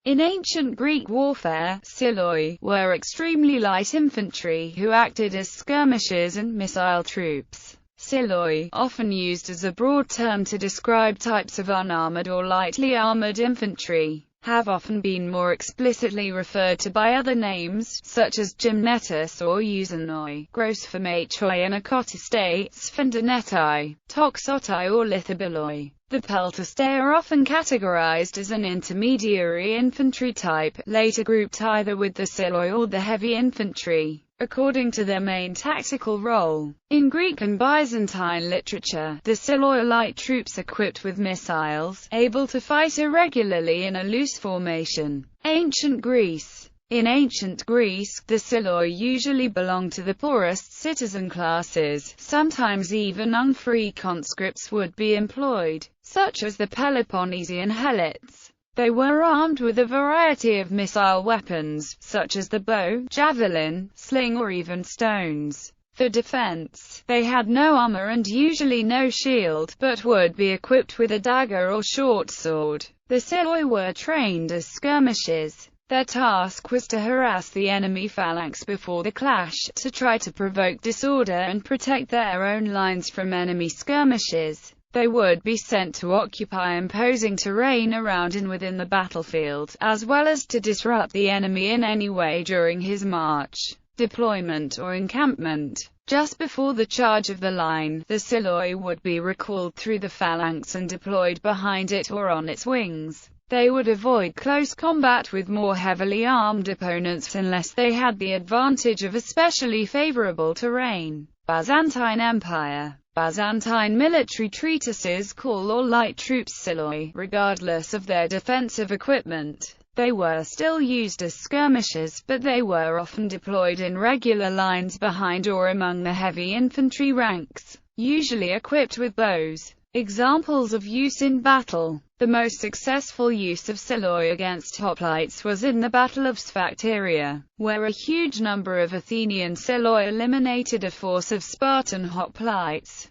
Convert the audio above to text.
In ancient Greek warfare, Psiloi were extremely light infantry who acted as skirmishers and missile troops. Psiloi, often used as a broad term to describe types of unarmored or lightly armored infantry, have often been more explicitly referred to by other names, such as gymnetus or euxenoi, grossformachoi and acotistae, sphendonetai, toxotai or lithobiloi. The peltastae are often categorized as an intermediary infantry type, later grouped either with the Psiloi or the heavy infantry, according to their main tactical role. In Greek and Byzantine literature, the Psiloi are light troops equipped with missiles, able to fight irregularly in a loose formation. Ancient Greece. In ancient Greece, the Psiloi usually belonged to the poorest citizen classes. Sometimes even unfree conscripts would be employed, such as the Peloponnesian helots. They were armed with a variety of missile weapons, such as the bow, javelin, sling or even stones. For defense, they had no armor and usually no shield, but would be equipped with a dagger or short sword. The Psiloi were trained as skirmishers. Their task was to harass the enemy phalanx before the clash, to try to provoke disorder and protect their own lines from enemy skirmishes. They would be sent to occupy imposing terrain around and within the battlefield, as well as to disrupt the enemy in any way during his march, deployment or encampment. Just before the charge of the line, the Psiloi would be recalled through the phalanx and deployed behind it or on its wings. They would avoid close combat with more heavily armed opponents unless they had the advantage of especially favorable terrain. Byzantine Empire. Byzantine military treatises call all light troops Psiloi, regardless of their defensive equipment. They were still used as skirmishers, but they were often deployed in regular lines behind or among the heavy infantry ranks, usually equipped with bows. Examples of use in battle. The most successful use of Psiloi against hoplites was in the Battle of Sphacteria, where a huge number of Athenian Psiloi eliminated a force of Spartan hoplites.